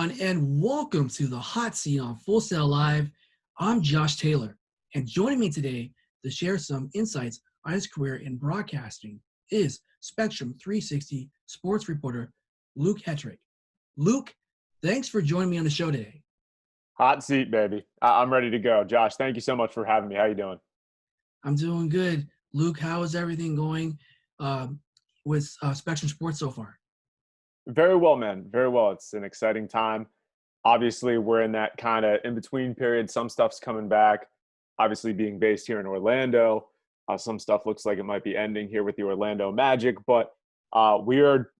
everyone, and welcome to the Hot Seat on Full Sail Live. I'm Josh Taylor, and joining me today to share some insights on his career in broadcasting is Spectrum 360 sports reporter Luke Hetrick. Luke, thanks for joining me on the show today. Hot seat, baby. I'm ready to go. Josh, thank you so much for having me. How you doing? I'm doing good. Luke, how is everything going with Spectrum Sports so far? Very well, man. Very well. It's an exciting time. Obviously, we're in that kind of in-between period. Some stuff's coming back. Obviously, being based here in Orlando, some stuff looks like it might be ending here with the Orlando Magic. But we are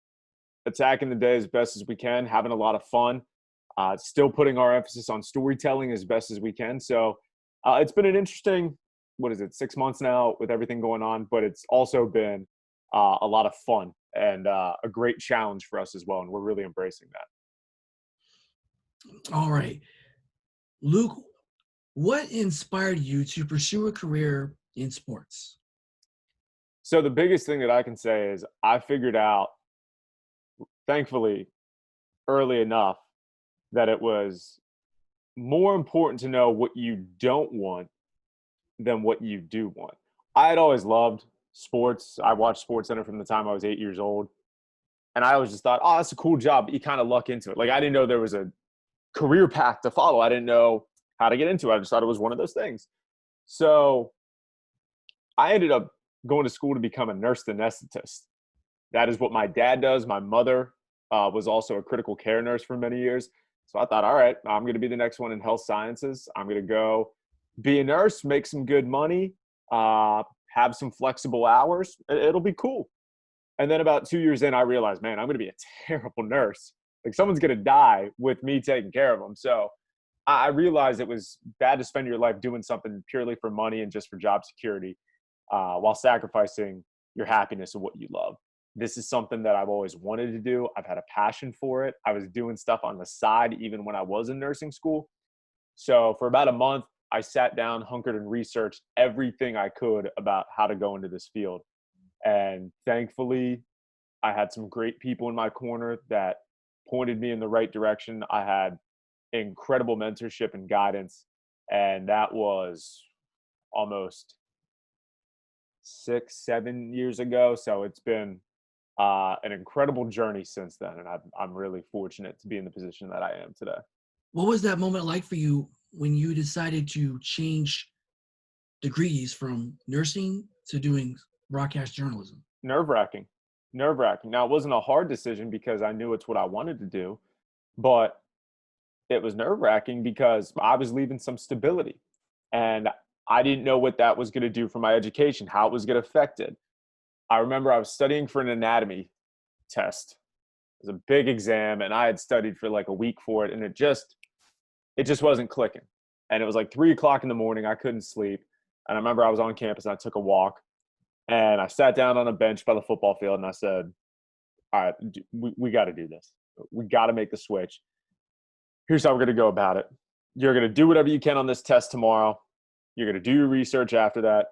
attacking the day as best as we can, having a lot of fun, still putting our emphasis on storytelling as best as we can. So it's been an interesting, 6 months now with everything going on, but it's also been a lot of fun and a great challenge for us as well. And we're really embracing that. All right. Luke, what inspired you to pursue a career in sports? So the biggest thing that I can say is I figured out, thankfully, early enough that it was more important to know what you don't want than what you do want. I had always loved sports. I watched Sports Center from the time I was 8 years old. And I always just thought, oh, that's a cool job. But you kind of luck into it. Like, I didn't know there was a career path to follow. I didn't know how to get into it. I just thought it was one of those things. So I ended up going to school to become a nurse anesthetist. That is what my dad does. My mother was also a critical care nurse for many years. So I thought, all right, I'm going to be the next one in health sciences. I'm going to go be a nurse, make some good money, have some flexible hours. It'll be cool. And then about 2 years in, I realized, man, I'm going to be a terrible nurse. Like, someone's going to die with me taking care of them. So I realized it was bad to spend your life doing something purely for money and just for job security while sacrificing your happiness and what you love. This is something that I've always wanted to do. I've had a passion for it. I was doing stuff on the side even when I was in nursing school. So for about a month, I sat down, hunkered, and researched everything I could about how to go into this field. And thankfully, I had some great people in my corner that pointed me in the right direction. I had incredible mentorship and guidance. And that was almost 6-7 years ago. So it's been an incredible journey since then. And I'm really fortunate to be in the position that I am today. What was that moment like for you when you decided to change degrees from nursing to doing broadcast journalism? Nerve-wracking. Now, it wasn't a hard decision because I knew it's what I wanted to do, but it was nerve-wracking because I was leaving some stability, and I didn't know what that was going to do for my education, how it was going to affect it. I remember I was studying for an anatomy test. It was a big exam, and I had studied for like a week for it, and it just wasn't clicking. And it was like 3:00 in the morning. I couldn't sleep. And I remember I was on campus and I took a walk, and I sat down on a bench by the football field and I said, all right, we got to do this. We got to make the switch. Here's how we're going to go about it. You're going to do whatever you can on this test tomorrow. You're going to do your research after that.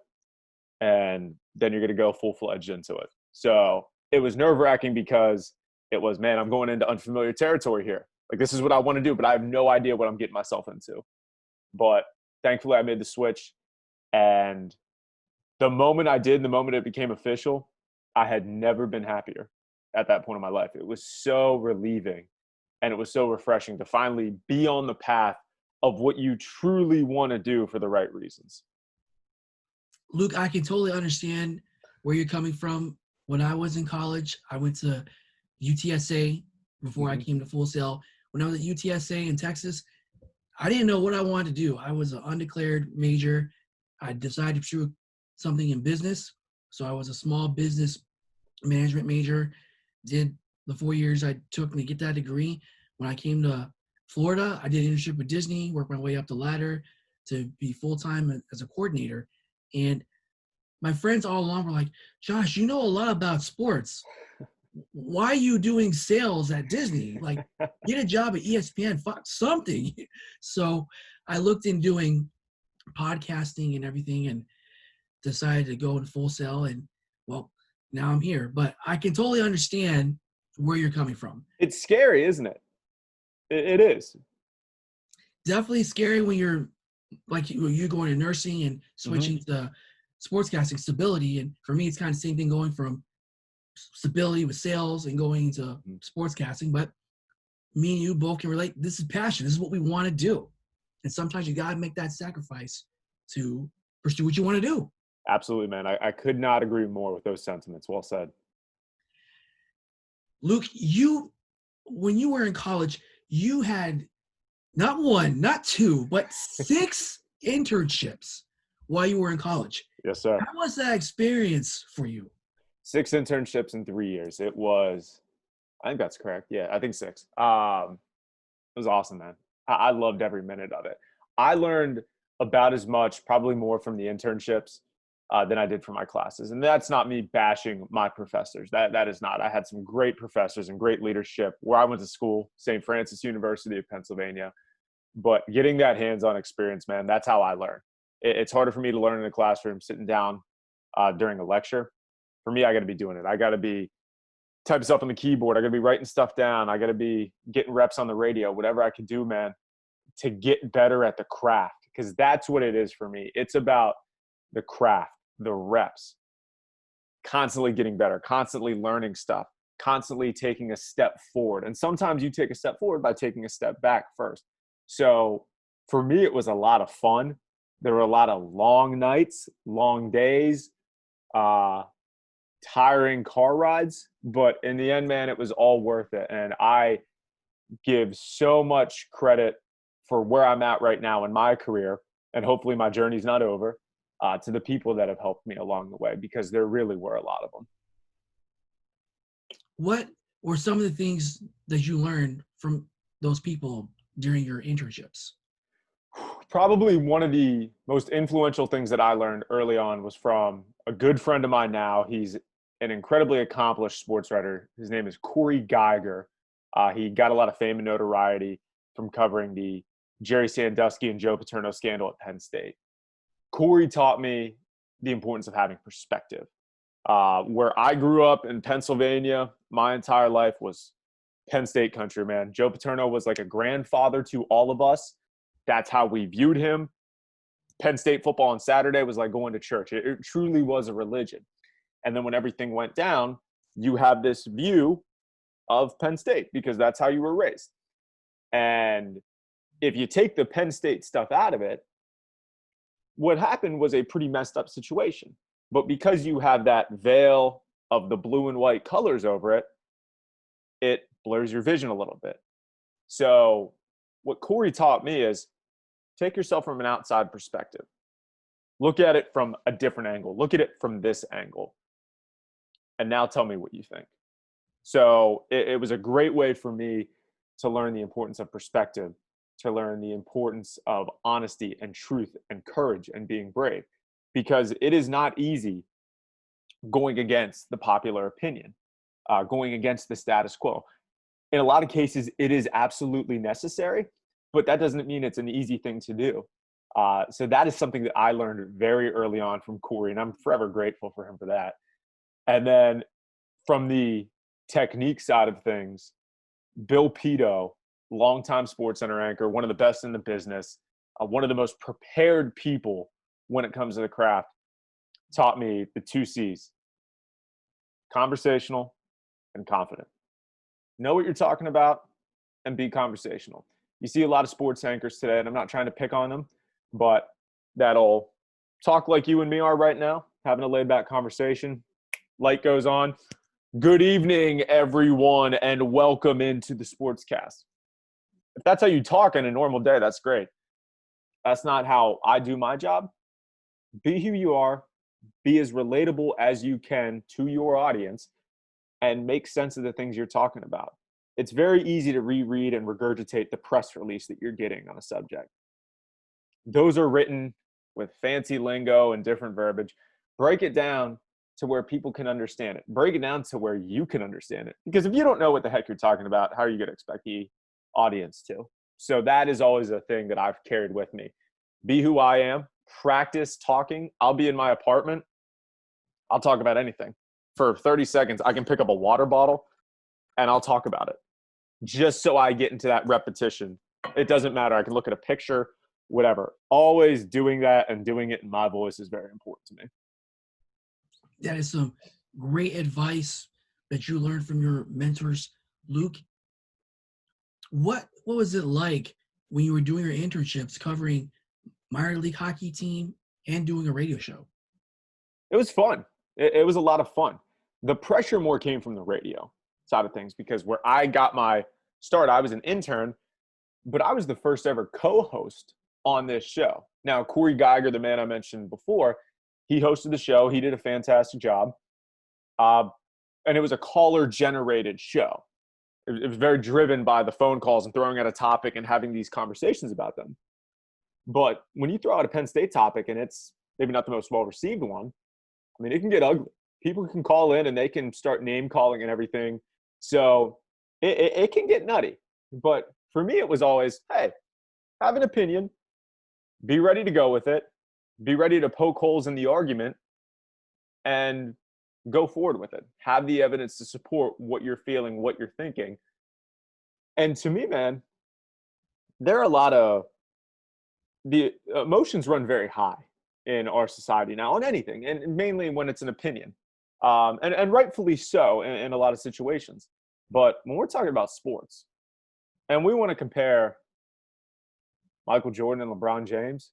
And then you're going to go full-fledged into it. So it was nerve-wracking because it was, man, I'm going into unfamiliar territory here. Like, this is what I want to do, but I have no idea what I'm getting myself into. But thankfully, I made the switch. And the moment I did, the moment it became official, I had never been happier at that point in my life. It was so relieving, and it was so refreshing to finally be on the path of what you truly want to do for the right reasons. Luke, I can totally understand where you're coming from. When I was in college, I went to UTSA before I came to Full Sail. When I was at UTSA in Texas, I didn't know what I wanted to do. I was an undeclared major. I decided to pursue something in business. So I was a small business management major. Did the 4 years I took to get that degree. When I came to Florida, I did an internship with Disney, worked my way up the ladder to be full-time as a coordinator. And my friends all along were like, Josh, you know a lot about sports. Why are you doing sales at Disney? Like, get a job at ESPN, Fox, something. So I looked in doing podcasting and everything and decided to go in Full Sail. And, well, now I'm here. But I can totally understand where you're coming from. It's scary, isn't it? It is. Definitely scary when you're like you going to nursing and Mm-hmm. switching to sportscasting stability. And for me, it's kind of the same thing going from stability with sales and going into sportscasting. But me and you both can relate. This is passion. This is what we want to do. And sometimes you got to make that sacrifice to pursue what you want to do. Absolutely, man. I could not agree more with those sentiments. Well said. Luke, when you were in college, you had not one, not two, but 6 internships while you were in college. Yes, sir. How was that experience for you? 6 internships in 3 years. It was, I think that's correct. Yeah, I think 6. It was awesome, man. I loved every minute of it. I learned about as much, probably more from the internships than I did from my classes. And that's not me bashing my professors. That is not. I had some great professors and great leadership where I went to school, St. Francis University of Pennsylvania. But getting that hands-on experience, man, that's how I learn. It's harder for me to learn in a classroom sitting down during a lecture. For me, I got to be doing it. I got to be typing stuff on the keyboard. I got to be writing stuff down. I got to be getting reps on the radio, whatever I can do, man, to get better at the craft, because that's what it is for me. It's about the craft, the reps, constantly getting better, constantly learning stuff, constantly taking a step forward. And sometimes you take a step forward by taking a step back first. So for me, it was a lot of fun. There were a lot of long nights, long days, tiring car rides, but in the end, man, it was all worth it. And I give so much credit for where I'm at right now in my career, and hopefully my journey's not over, to the people that have helped me along the way, because there really were a lot of them. What were some of the things that you learned from those people during your internships? Probably one of the most influential things that I learned early on was from a good friend of mine now. He's an incredibly accomplished sports writer. His name is Corey Geiger. He got a lot of fame and notoriety from covering the Jerry Sandusky and Joe Paterno scandal at Penn State. Corey taught me the importance of having perspective. Where I grew up in Pennsylvania, my entire life was Penn State country, man. Joe Paterno was like a grandfather to all of us. That's how we viewed him. Penn State football on Saturday was like going to church. It truly was a religion. And then when everything went down, you have this view of Penn State because that's how you were raised. And if you take the Penn State stuff out of it, what happened was a pretty messed up situation. But because you have that veil of the blue and white colors over it, it blurs your vision a little bit. So what Corey taught me is take yourself from an outside perspective. Look at it from a different angle. Look at it from this angle. And now tell me what you think. So it was a great way for me to learn the importance of perspective, to learn the importance of honesty and truth and courage and being brave, because it is not easy going against the popular opinion, going against the status quo. In a lot of cases, it is absolutely necessary, but that doesn't mean it's an easy thing to do. So that is something that I learned very early on from Corey, and I'm forever grateful for him for that. And then from the technique side of things, Bill Pito, longtime SportsCenter anchor, one of the best in the business, one of the most prepared people when it comes to the craft, taught me the 2 C's: conversational and confident. Know what you're talking about and be conversational. You see a lot of sports anchors today, and I'm not trying to pick on them, but that'll talk like you and me are right now, having a laid back conversation. Light goes on. Good evening, everyone, and welcome into the Sportscast. If that's how you talk in a normal day, that's great. That's not how I do my job. Be who you are. Be as relatable as you can to your audience and make sense of the things you're talking about. It's very easy to reread and regurgitate the press release that you're getting on a subject. Those are written with fancy lingo and different verbiage. Break it down to where people can understand it. Break it down to where you can understand it. Because if you don't know what the heck you're talking about, how are you going to expect the audience to? So that is always a thing that I've carried with me. Be who I am. Practice talking. I'll be in my apartment. I'll talk about anything. For 30 seconds, I can pick up a water bottle and I'll talk about it. just so I get into that repetition. It doesn't matter. I can look at a picture, whatever. Always doing that and doing it in my voice is very important to me. That is some great advice that you learned from your mentors. Luke, what was it like when you were doing your internships covering minor league hockey team and doing a radio show? It was fun. It was a lot of fun. The pressure more came from the radio side of things, because where I got my start, I was an intern, but I was the first ever co-host on this show. Now, Corey Geiger, the man I mentioned before, he hosted the show. He did a fantastic job. And it was a caller-generated show. It was very driven by the phone calls and throwing out a topic and having these conversations about them. But when you throw out a Penn State topic and it's maybe not the most well-received one, I mean, it can get ugly. People can call in and they can start name calling and everything. So it can get nutty. But for me, it was always, hey, have an opinion, be ready to go with it, be ready to poke holes in the argument, and go forward with it. Have the evidence to support what you're feeling, what you're thinking. And to me, man, there are a lot of the emotions run very high in our society now on anything, and mainly when it's an opinion, and rightfully so in a lot of situations. But when we're talking about sports and we want to compare Michael Jordan and LeBron James,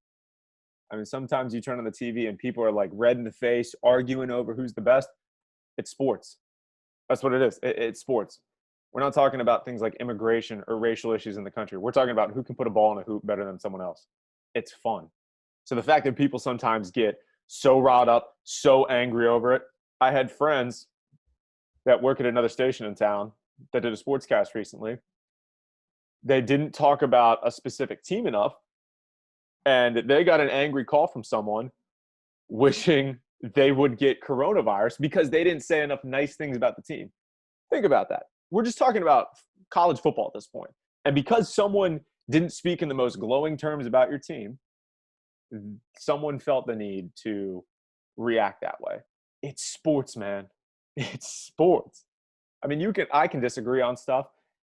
I mean, sometimes you turn on the TV and people are like red in the face, arguing over who's the best. It's sports. That's what it is. It's sports. We're not talking about things like immigration or racial issues in the country. We're talking about who can put a ball in a hoop better than someone else. It's fun. So the fact that people sometimes get so riled up, so angry over it. I had friends that work at another station in town that did a sportscast recently. They didn't talk about a specific team enough, and they got an angry call from someone wishing they would get coronavirus because they didn't say enough nice things about the team. Think about that. We're just talking about college football at this point. And because someone didn't speak in the most glowing terms about your team, someone felt the need to react that way. It's sports, man. It's sports. I mean, I can disagree on stuff,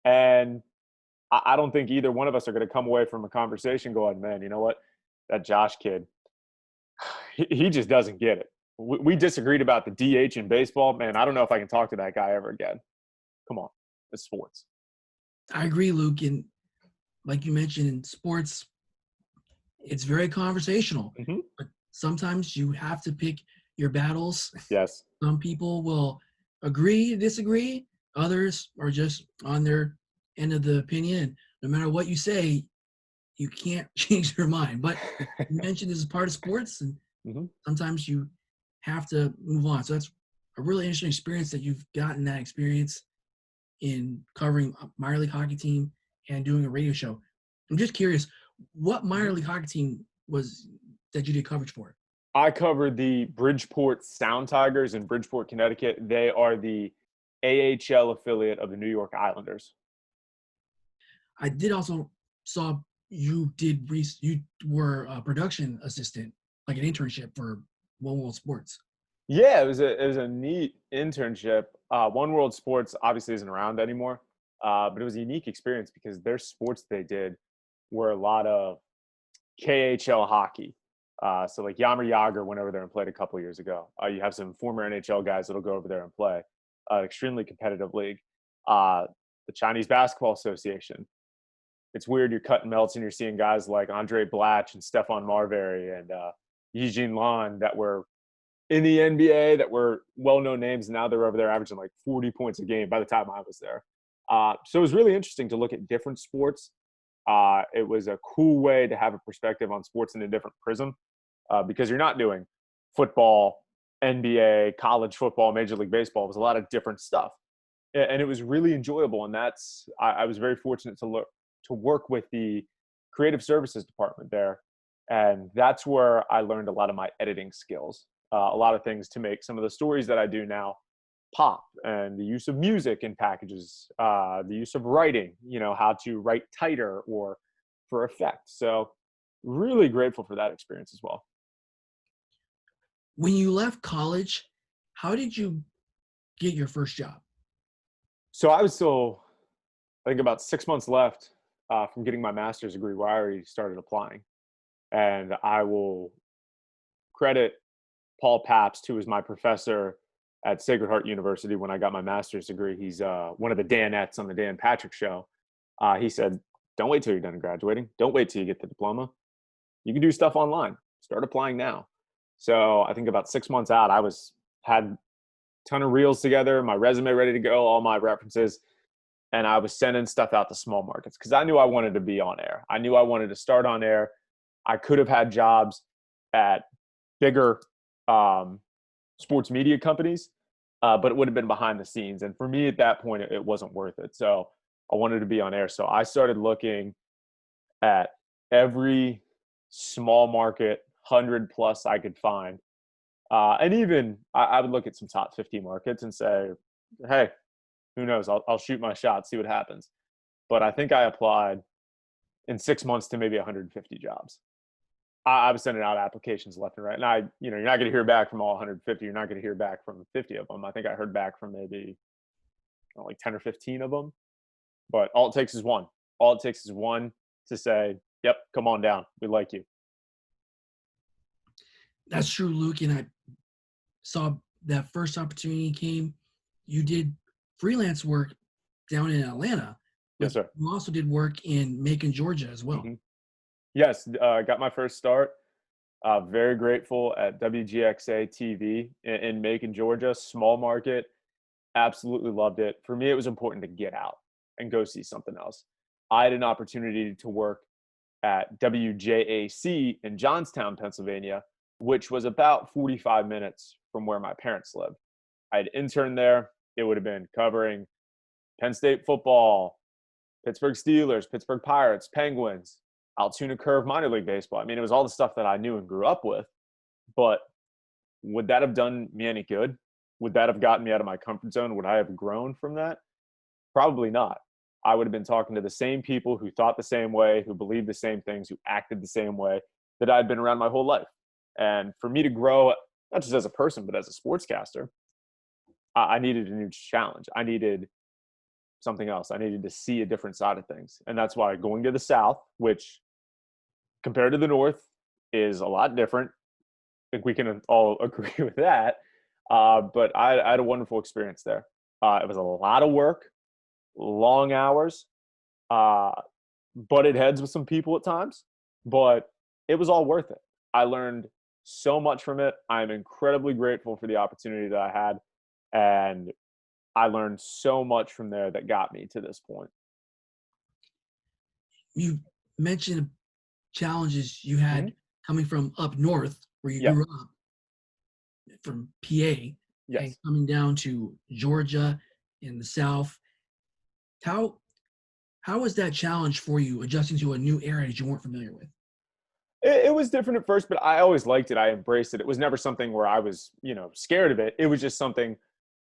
and I don't think either one of us are going to come away from a conversation going, man, you know what? That Josh kid, he just doesn't get it. We disagreed about the DH in baseball. Man, I don't know if I can talk to that guy ever again. Come on. It's sports. I agree, Luke. And like you mentioned, in sports, it's very conversational. Mm-hmm. But sometimes you have to pick your battles. Yes. Some people will agree, disagree. Others are just on their end of the opinion. No matter what you say, you can't change their mind. But you mentioned this is part of sports, and sometimes you have to move on. So that's a really interesting experience that you've gotten that experience in covering a minor league hockey team and doing a radio show. I'm just curious, what minor league hockey team was that you did coverage for? I covered the Bridgeport Sound Tigers in Bridgeport, Connecticut. They are the AHL affiliate of the New York Islanders. I did also saw you were a production assistant, like an internship for One World Sports. Yeah, it was a neat internship. One World Sports obviously isn't around anymore, but it was a unique experience because their sports they did were a lot of KHL hockey. So like Yammer Yager went over there and played a couple years ago. You have some former NHL guys that'll go over there and play. Extremely competitive league. The Chinese Basketball Association. It's weird you're cutting melts and you're seeing guys like Andre Blatch and Stefan Marbury and Eugene Lon that were in the NBA that were well-known names. Now they're over there averaging like 40 points a game by the time I was there. So it was really interesting to look at different sports. It was a cool way to have a perspective on sports in a different prism because you're not doing football, NBA, college football, Major League Baseball. It was a lot of different stuff. And it was really enjoyable. And I was very fortunate to work with the creative services department there. And that's where I learned a lot of my editing skills, a lot of things to make some of the stories that I do now pop, and the use of music in packages, the use of writing, how to write tighter or for effect. So really grateful for that experience as well. When you left college, how did you get your first job? So I was still I think about 6 months left from getting my master's degree where I already started applying. And I will credit Paul Pabst, who was my professor at Sacred Heart University when I got my master's degree. He's one of the Danettes on the Dan Patrick Show. He said, don't wait till you're done graduating. Don't wait till you get the diploma. You can do stuff online. Start applying now. So I think about 6 months out, had a ton of reels together, my resume ready to go, all my references, and I was sending stuff out to small markets because I knew I wanted to be on air. I knew I wanted to start on air. I could have had jobs at bigger sports media companies, but it would have been behind the scenes. And for me at that point, it wasn't worth it. So I wanted to be on air. So I started looking at every small market, 100 plus I could find. And even I would look at some top 50 markets and say, hey, who knows? I'll shoot my shot, see what happens. But I think I applied in 6 months to maybe 150 jobs. I was sending out applications left and right. And you're not going to hear back from all 150. You're not going to hear back from 50 of them. I think I heard back from maybe like 10 or 15 of them. But all it takes is one. All it takes is one to say, yep, come on down. We like you. That's true, Luke. And I saw that first opportunity came. You did freelance work down in Atlanta. Yes, sir. You also did work in Macon, Georgia as well. Mm-hmm. Yes, got my first start. Very grateful at WGXA TV in Macon, Georgia, small market. Absolutely loved it. For me, it was important to get out and go see something else. I had an opportunity to work at WJAC in Johnstown, Pennsylvania, which was about 45 minutes from where my parents lived. I had interned there. It would have been covering Penn State football, Pittsburgh Steelers, Pittsburgh Pirates, Penguins, Altoona Curve minor league baseball. I mean, it was all the stuff that I knew and grew up with. But would that have done me any good? Would that have gotten me out of my comfort zone? Would I have grown from that? Probably not. I would have been talking to the same people who thought the same way, who believed the same things, who acted the same way that I'd been around my whole life. And for me to grow, not just as a person, but as a sportscaster, I needed a new challenge. I needed something else. I needed to see a different side of things. And that's why going to the South, which compared to the North is a lot different. I think we can all agree with that. But I had a wonderful experience there. It was a lot of work, long hours, butted heads with some people at times, but it was all worth it. I learned so much from it. I'm incredibly grateful for the opportunity that I had. And I learned so much from there that got me to this point. You mentioned challenges you had coming from up north where you grew up, from PA, and coming down to Georgia in the South. How was that challenge for you, adjusting to a new area that you weren't familiar with? It was different at first, but I always liked it. I embraced it. It was never something where I was, scared of it. It was just something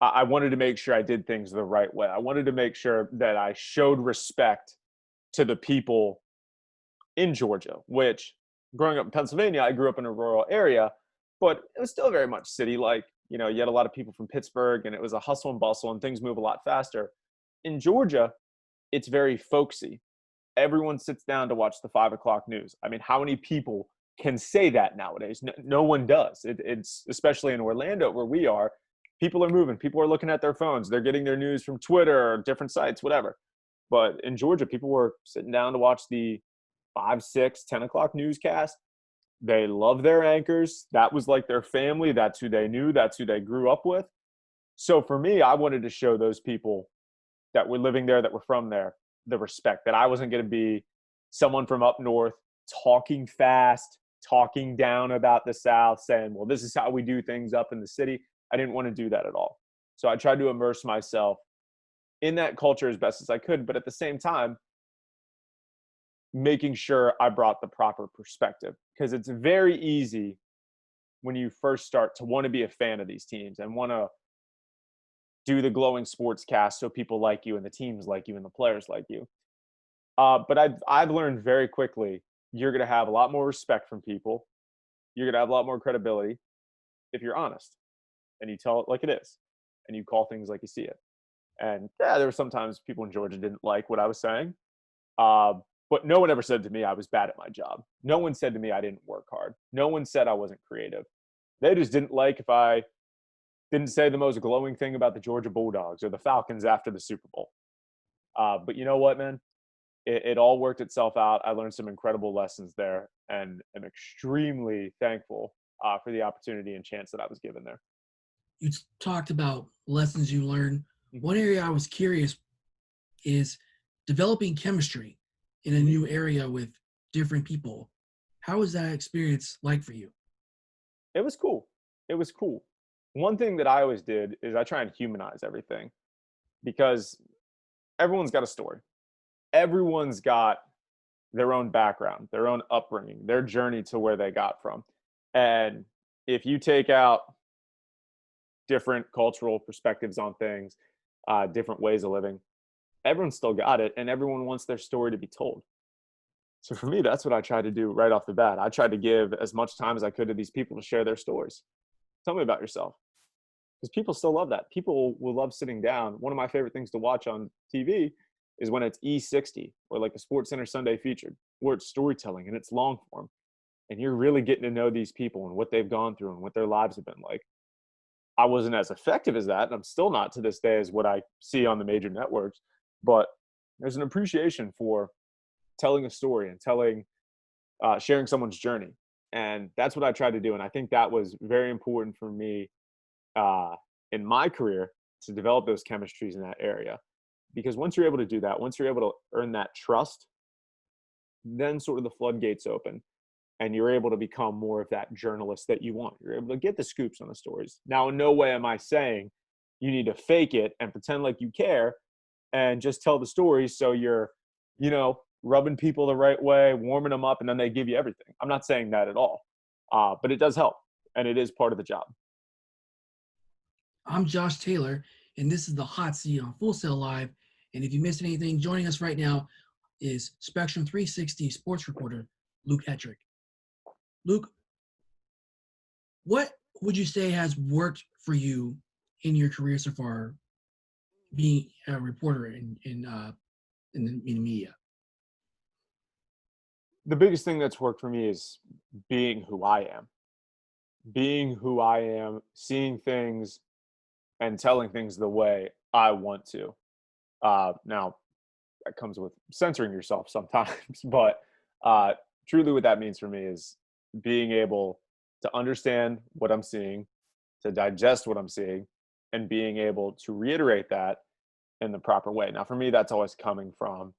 I wanted to make sure I did things the right way. I wanted to make sure that I showed respect to the people in Georgia, which growing up in Pennsylvania, I grew up in a rural area, but it was still very much city-like. You had a lot of people from Pittsburgh, and it was a hustle and bustle, and things move a lot faster. In Georgia, it's very folksy. Everyone sits down to watch the 5 o'clock news. I mean, how many people can say that nowadays? No one does. It's especially in Orlando where we are. People are moving. People are looking at their phones. They're getting their news from Twitter or different sites, whatever. But in Georgia, people were sitting down to watch the 5, 6, 10 o'clock newscast. They love their anchors. That was like their family. That's who they knew. That's who they grew up with. So for me, I wanted to show those people that were living there, that were from there, the respect, that I wasn't going to be someone from up north talking fast, talking down about the South, saying, well, this is how we do things up in the city. I didn't want to do that at all. So I tried to immerse myself in that culture as best as I could, but at the same time, making sure I brought the proper perspective, because it's very easy when you first start to want to be a fan of these teams and want to do the glowing sports cast so people like you and the teams like you and the players like you. But I've learned very quickly, you're going to have a lot more respect from people. You're going to have a lot more credibility if you're honest and you tell it like it is and you call things like you see it. And yeah, there were sometimes people in Georgia didn't like what I was saying. Uh, but no one ever said to me I was bad at my job. No one said to me I didn't work hard. No one said I wasn't creative. They just didn't like if I didn't say the most glowing thing about the Georgia Bulldogs or the Falcons after the Super Bowl. But you know what, man? It all worked itself out. I learned some incredible lessons there, and am extremely thankful for the opportunity and chance that I was given there. You talked about lessons you learned. Mhm. One area I was curious is developing chemistry in a new area with different people. How was that experience like for you? It was cool. It was cool. One thing that I always did is I try and humanize everything because everyone's got a story. Everyone's got their own background, their own upbringing, their journey to where they got from. And if you take out different cultural perspectives on things, different ways of living, everyone's still got it, and everyone wants their story to be told. So for me, that's what I tried to do right off the bat. I tried to give as much time as I could to these people to share their stories. Tell me about yourself. Because people still love that. People will love sitting down. One of my favorite things to watch on TV is when it's E60 or like the Sports Center Sunday Featured, where it's storytelling and it's long form. And you're really getting to know these people and what they've gone through and what their lives have been like. I wasn't as effective as that, and I'm still not to this day as what I see on the major networks. But there's an appreciation for telling a story and sharing someone's journey, and that's what I tried to do. And I think that was very important for me in my career to develop those chemistries in that area. Because once you're able to do that, once you're able to earn that trust, then sort of the floodgates open and you're able to become more of that journalist that you want. You're able to get the scoops on the stories. Now, in no way am I saying you need to fake it and pretend like you care and just tell the stories so you're, rubbing people the right way, warming them up, and then they give you everything. I'm not saying that at all. But it does help, and it is part of the job. I'm Josh Taylor, and this is the Hot Seat on Full Sail Live. And if you missed anything, joining us right now is Spectrum 360 sports reporter Luke Hetrick. Luke, what would you say has worked for you in your career so far, being a reporter in the media? The biggest thing that's worked for me is being who I am. Being who I am, seeing things and telling things the way I want to. Now, that comes with censoring yourself sometimes, but truly what that means for me is being able to understand what I'm seeing, to digest what I'm seeing, and being able to reiterate that in the proper way. Now, for me, that's always coming from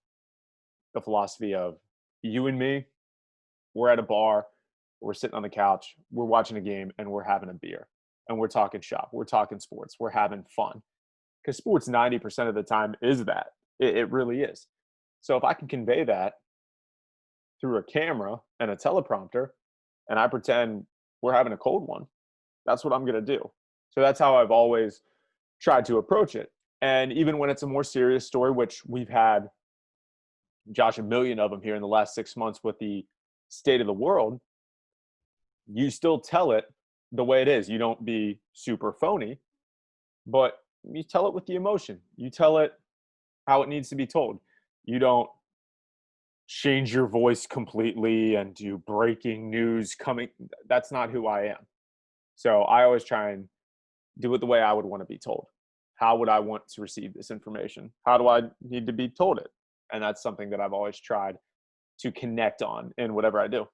the philosophy of you and me, we're at a bar, we're sitting on the couch, we're watching a game, and we're having a beer. And we're talking shop, we're talking sports, we're having fun. Because sports 90% of the time is that. It really is. So if I can convey that through a camera and a teleprompter, and I pretend we're having a cold one, that's what I'm going to do. So that's how I've always tried to approach it. And even when it's a more serious story, which we've had, Josh, a million of them here in the last 6 months with the state of the world, you still tell it the way it is. You don't be super phony, but you tell it with the emotion. You tell it how it needs to be told. You don't change your voice completely and do breaking news coming. That's not who I am. So I always try and do it the way I would want to be told. How would I want to receive this information? How do I need to be told it? And that's something that I've always tried to connect on in whatever I do.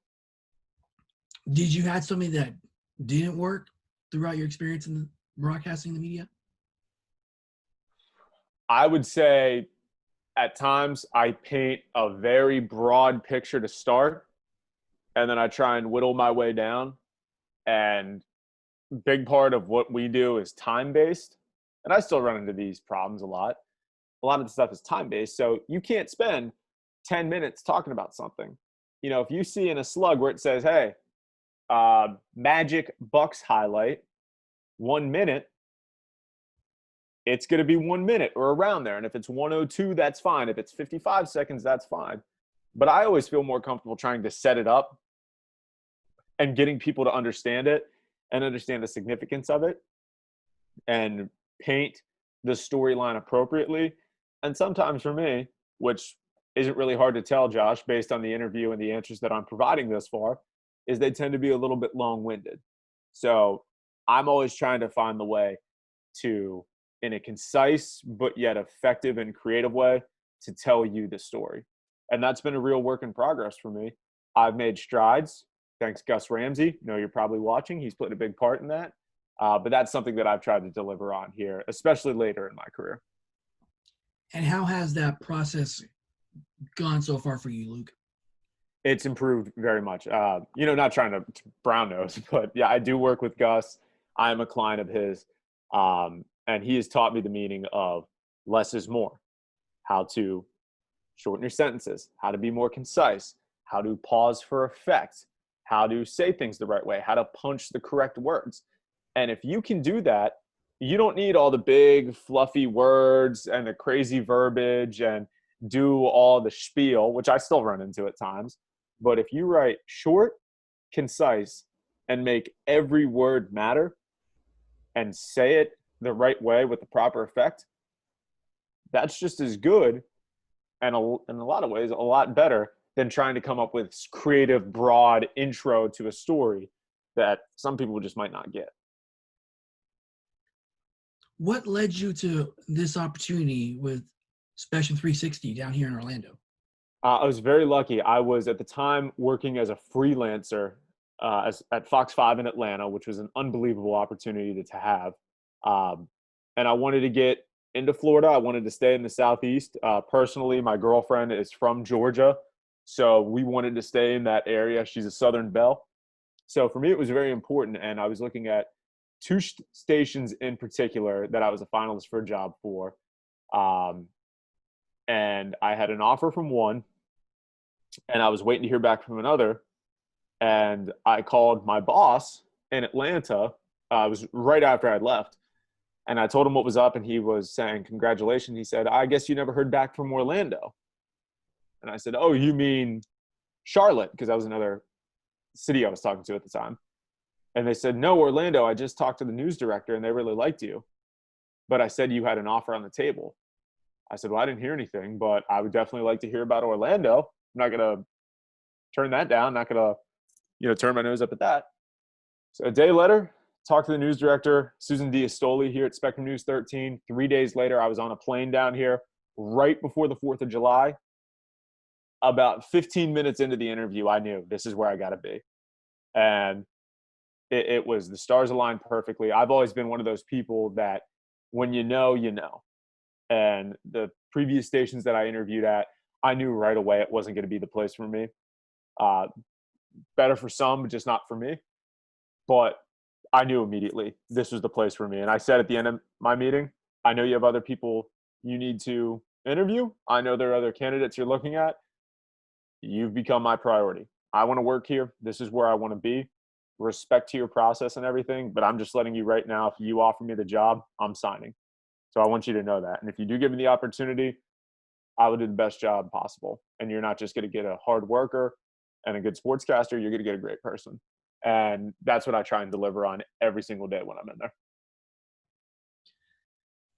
Did you have something that didn't work throughout your experience in the broadcasting the media? I would say at times I paint a very broad picture to start, and then I try and whittle my way down. And big part of what we do is time-based. And I still run into these problems a lot. A lot of the stuff is time-based. So you can't spend 10 minutes talking about something. If you see in a slug where it says, hey, Magic Bucks highlight, 1 minute, it's going to be 1 minute or around there. And if it's 102, that's fine. If it's 55 seconds, that's fine. But I always feel more comfortable trying to set it up and getting people to understand it and understand the significance of it and paint the storyline appropriately. And sometimes for me, which isn't really hard to tell, Josh, based on the interview and the answers that I'm providing thus far, is they tend to be a little bit long-winded. So I'm always trying to find the way to, in a concise but yet effective and creative way, to tell you the story. And that's been a real work in progress for me. I've made strides. Thanks, Gus Ramsey. I know you're probably watching. He's played a big part in that. But that's something that I've tried to deliver on here, especially later in my career. And how has that process gone so far for you, Luke? It's improved very much. Not trying to brown nose, but yeah, I do work with Gus. I am a client of his. And he has taught me the meaning of less is more, how to shorten your sentences, how to be more concise, how to pause for effect, how to say things the right way, how to punch the correct words. And if you can do that, you don't need all the big fluffy words and the crazy verbiage and do all the spiel, which I still run into at times. But if you write short, concise, and make every word matter and say it the right way with the proper effect, that's just as good and in a lot of ways a lot better than trying to come up with creative, broad intro to a story that some people just might not get. What led you to this opportunity with Special 360 down here in Orlando? I was very lucky. I was at the time working as a freelancer at Fox 5 in Atlanta, which was an unbelievable opportunity to have. And I wanted to get into Florida. I wanted to stay in the Southeast. Personally, my girlfriend is from Georgia, so we wanted to stay in that area. She's a Southern belle. So for me, it was very important. And I was looking at two stations in particular that I was a finalist for a job for. And I had an offer from one, and I was waiting to hear back from another. And I called my boss in Atlanta. It was right after I'd left. And I told him what was up, and he was saying, congratulations. He said, I guess you never heard back from Orlando. And I said, oh, you mean Charlotte? Because that was another city I was talking to at the time. And they said, no, Orlando. I just talked to the news director, and they really liked you. But I said you had an offer on the table. I said, well, I didn't hear anything, but I would definitely like to hear about Orlando. I'm not going to turn that down. Not going to, turn my nose up at that. So a day later, talked to the news director, Susan Diastoli here at Spectrum News 13. 3 days later, I was on a plane down here right before the 4th of July. About 15 minutes into the interview, I knew this is where I got to be. And it was the stars aligned perfectly. I've always been one of those people that when you know, you know. And the previous stations that I interviewed at, I knew right away it wasn't going to be the place for me. Better for some, but just not for me. But I knew immediately this was the place for me. And I said at the end of my meeting, I know you have other people you need to interview. I know there are other candidates you're looking at. You've become my priority. I want to work here. This is where I want to be. Respect to your process and everything. But I'm just letting you right now, if you offer me the job, I'm signing. So I want you to know that. And if you do give me the opportunity, I will do the best job possible. And you're not just going to get a hard worker and a good sportscaster, you're going to get a great person. And that's what I try and deliver on every single day when I'm in there.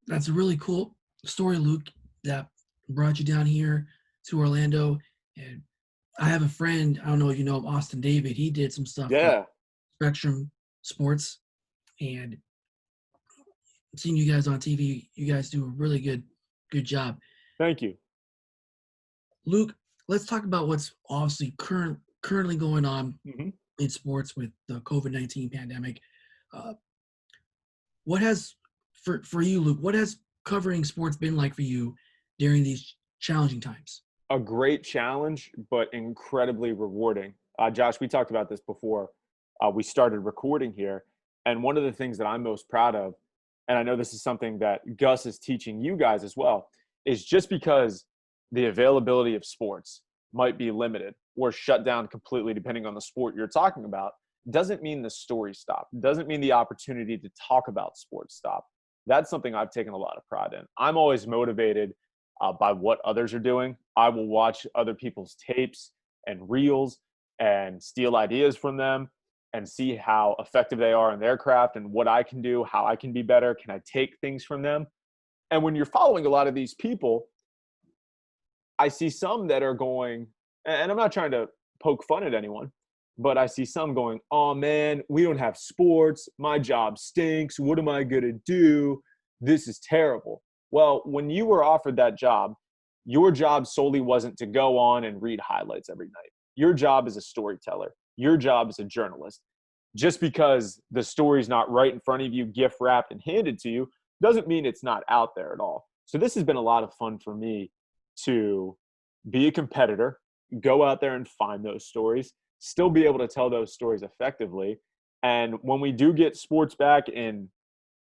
That's a really cool story, Luke, that brought you down here to Orlando. And I have a friend, I don't know if you know him, Austin David. He did some stuff Yeah. for Spectrum Sports. And seeing you guys on TV, you guys do a really good job. Thank you. Luke, let's talk about what's obviously currently going on in sports with the COVID-19 pandemic. What has, for you, Luke, what has covering sports been like for you during these challenging times? A great challenge, but incredibly rewarding. Josh, we talked about this before we started recording here. And one of the things that I'm most proud of, and I know this is something that Gus is teaching you guys as well, is just because the availability of sports might be limited or shut down completely depending on the sport you're talking about, doesn't mean the story stopped. Doesn't mean the opportunity to talk about sports stopped. That's something I've taken a lot of pride in. I'm always motivated by what others are doing. I will watch other people's tapes and reels and steal ideas from them and see how effective they are in their craft and what I can do, how I can be better. Can I take things from them? And when you're following a lot of these people, I see some that are going, and I'm not trying to poke fun at anyone, but I see some going, oh man, we don't have sports. My job stinks. What am I going to do? This is terrible. Well, when you were offered that job, your job solely wasn't to go on and read highlights every night. Your job is a storyteller. Your job is a journalist. Just because the story's not right in front of you, gift wrapped and handed to you, doesn't mean it's not out there at all. So this has been a lot of fun for me to be a competitor, go out there and find those stories, still be able to tell those stories effectively. And when we do get sports back in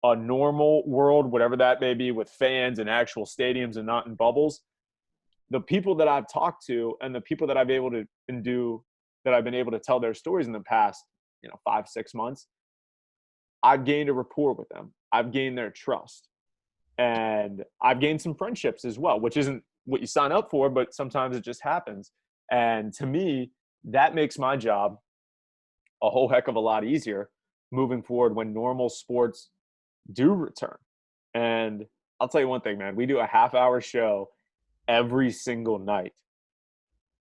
a normal world, whatever that may be, with fans and actual stadiums and not in bubbles, the people that I've talked to and the people that I've been able to tell their stories in the past, 5-6 months, I've gained a rapport with them. I've gained their trust. And I've gained some friendships as well, which isn't what you sign up for, but sometimes it just happens. And to me, that makes my job a whole heck of a lot easier moving forward when normal sports do return. And I'll tell you one thing, man, we do a half-hour show every single night.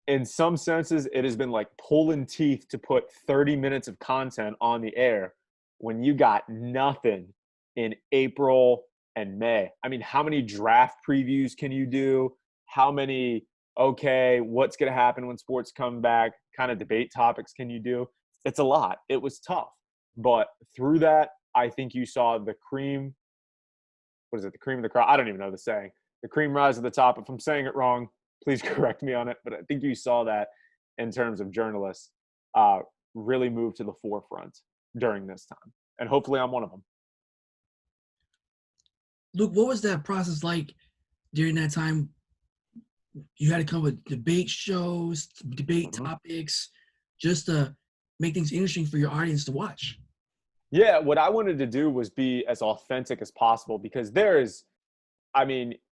In some senses, it has been like pulling teeth to put 30 minutes of content on the air when you got nothing in April and May. I mean, how many draft previews can you do? How many, what's going to happen when sports come back, kind of debate topics can you do? It's a lot. It was tough. But through that, I think you saw the cream. What is it? The cream of the crop? I don't even know the saying. The cream rise to the top. If I'm saying it wrong, please correct me on it. But I think you saw that in terms of journalists really move to the forefront during this time. And hopefully I'm one of them. Luke, what was that process like during that time? You had to come with debate shows, debate topics, just to make things interesting for your audience to watch. Yeah, what I wanted to do was be as authentic as possible, because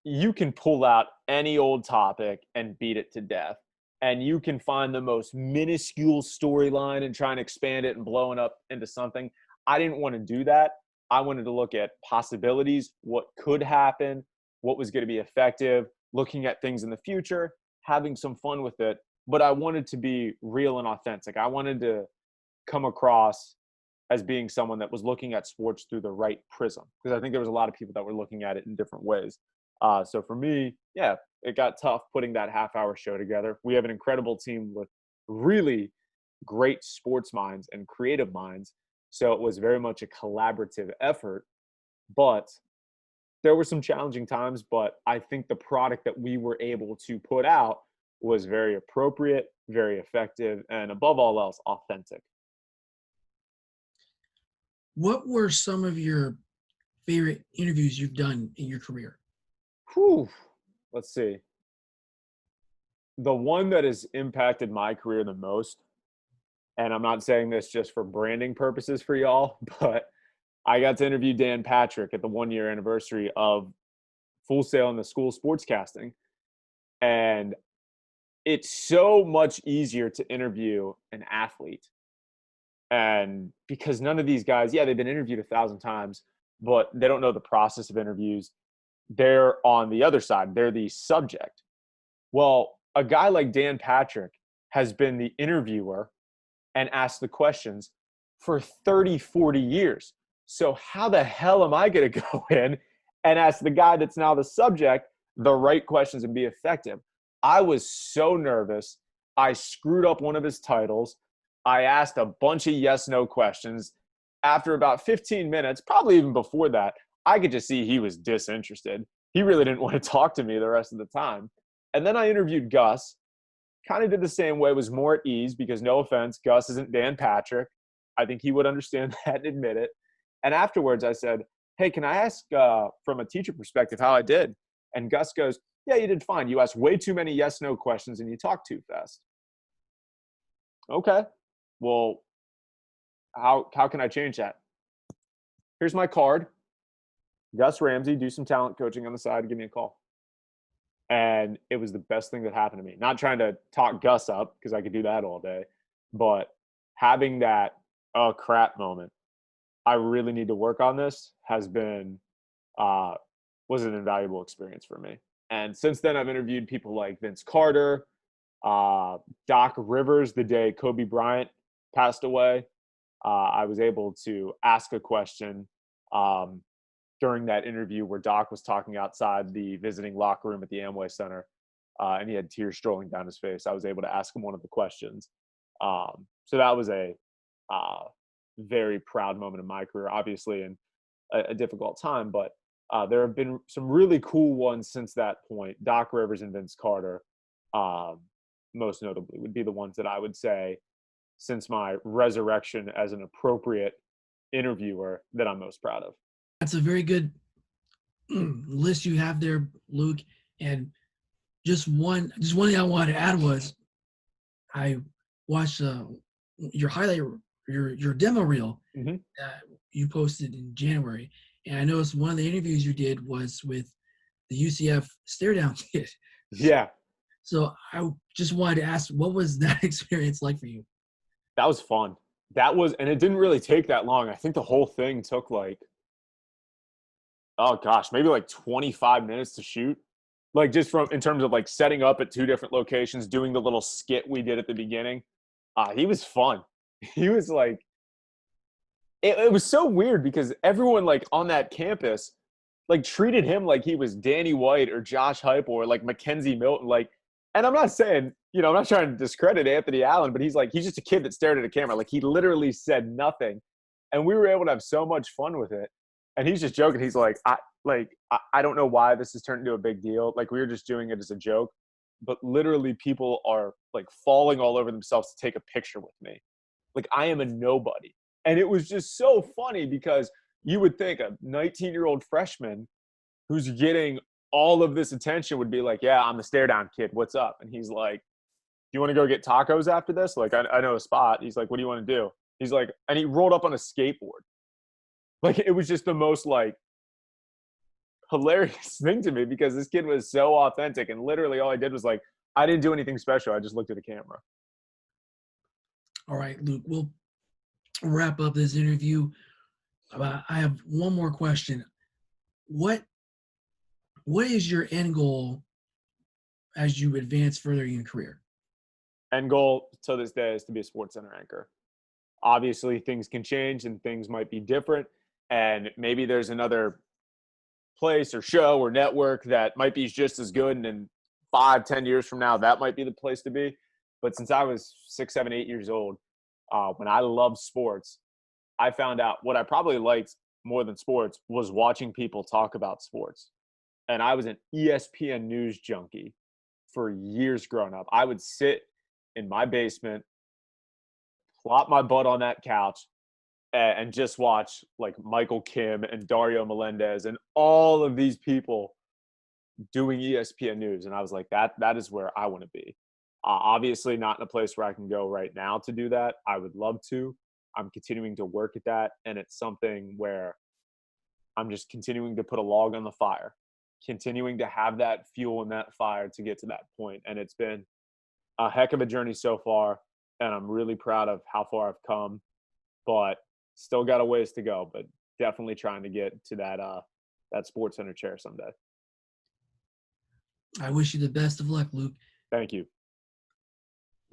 you can pull out any old topic and beat it to death. And you can find the most minuscule storyline and try and expand it and blow it up into something. I didn't want to do that. I wanted to look at possibilities, what could happen, what was going to be effective, looking at things in the future, having some fun with it. But I wanted to be real and authentic. I wanted to come across as being someone that was looking at sports through the right prism, because I think there was a lot of people that were looking at it in different ways. So for me, yeah, it got tough putting that half-hour show together. We have an incredible team with really great sports minds and creative minds. So it was very much a collaborative effort, but there were some challenging times, but I think the product that we were able to put out was very appropriate, very effective, and above all else, authentic. What were some of your favorite interviews you've done in your career? Whew. Let's see. The one that has impacted my career the most, and I'm not saying this just for branding purposes for y'all, but I got to interview Dan Patrick at the 1-year anniversary of Full Sail in the School Sportscasting. And it's so much easier to interview an athlete. And because none of these guys, they've been interviewed 1,000 times, but they don't know the process of interviews. They're on the other side. They're the subject. Well, a guy like Dan Patrick has been the interviewer and asked the questions for 30, 40 years. So how the hell am I going to go in and ask the guy that's now the subject the right questions and be effective? I was so nervous. I screwed up one of his titles. I asked a bunch of yes/no questions. After about 15 minutes, probably even before that, I could just see he was disinterested. He really didn't want to talk to me the rest of the time. And then I interviewed Gus. Kind of did the same way, was more at ease because, no offense, Gus isn't Dan Patrick. I think he would understand that and admit it. And afterwards I said, hey, can I ask from a teacher perspective how I did? And Gus goes, yeah, you did fine. You asked way too many yes/no questions and you talked too fast. Okay, well, how can I change that? Here's my card. Gus Ramsey, do some talent coaching on the side. Give me a call. And it was the best thing that happened to me. Not trying to talk Gus up, because I could do that all day, but having that oh crap moment, I really need to work on this, has been was an invaluable experience for me. And since then, I've interviewed people like Vince Carter, Doc Rivers, the day Kobe Bryant passed away. I was able to ask a question during that interview where Doc was talking outside the visiting locker room at the Amway Center, and he had tears strolling down his face. I was able to ask him one of the questions. So that was a very proud moment in my career, obviously, and a difficult time, but there have been some really cool ones since that point. Doc Rivers and Vince Carter, most notably, would be the ones that I would say, since my resurrection as an appropriate interviewer, that I'm most proud of. That's a very good list you have there, Luke. And just one thing I wanted to add was I watched your highlight, your demo reel that you posted in January. And I noticed one of the interviews you did was with the UCF staredown kid. Yeah. So I just wanted to ask, what was that experience like for you? That was fun. And it didn't really take that long. I think the whole thing took maybe like 25 minutes to shoot. Like just in terms of like setting up at 2 different locations, doing the little skit we did at the beginning. He was fun. He was like, it was so weird because everyone like on that campus like treated him like he was Danny White or Josh Heupel or like Mackenzie Milton. Like, and I'm not saying, I'm not trying to discredit Anthony Allen, but he's just a kid that stared at a camera. Like he literally said nothing. And we were able to have so much fun with it. And he's just joking. He's like, I don't know why this has turned into a big deal. Like we were just doing it as a joke, but literally people are like falling all over themselves to take a picture with me. Like I am a nobody. And it was just so funny because you would think a 19-year-old freshman who's getting all of this attention would be like, yeah, I'm the stare down kid. What's up? And he's like, do you want to go get tacos after this? Like, I know a spot. He's like, what do you want to do? He's like, and he rolled up on a skateboard. Like, it was just the most like hilarious thing to me because this kid was so authentic. And literally all I did was like, I didn't do anything special. I just looked at the camera. All right, Luke, we'll wrap up this interview. I have one more question. What is your end goal as you advance further in your career? End goal to this day is to be a Sports Center anchor. Obviously, things can change and things might be different. And maybe there's another place or show or network that might be just as good. And in 5-10 years from now, that might be the place to be. But since I was 6, 7, 8 years old, when I loved sports, I found out what I probably liked more than sports was watching people talk about sports. And I was an ESPN news junkie for years growing up. I would sit in my basement, plop my butt on that couch, and just watch like Michael Kim and Dario Melendez and all of these people doing ESPN news. And I was like, that is where I want to be. Obviously not in a place where I can go right now to do that. I would love to. I'm continuing to work at that. And it's something where I'm just continuing to put a log on the fire, continuing to have that fuel in that fire to get to that point. And it's been a heck of a journey so far. And I'm really proud of how far I've come, but still got a ways to go, but definitely trying to get to that Sports Center chair someday. I wish you the best of luck, Luke. Thank you.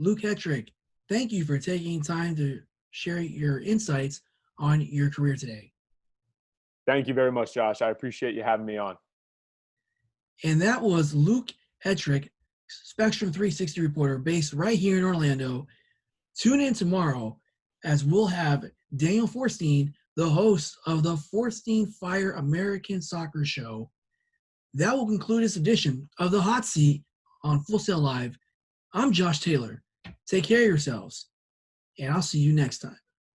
Luke Hetrick, thank you for taking time to share your insights on your career today. Thank you very much, Josh. I appreciate you having me on. And that was Luke Hetrick, Spectrum 360 reporter based right here in Orlando. Tune in tomorrow as we'll have Daniel Forstein, the host of the Forstein Fire American Soccer Show. That will conclude this edition of The Hot Seat on Full Sail Live. I'm Josh Taylor. Take care of yourselves, and I'll see you next time.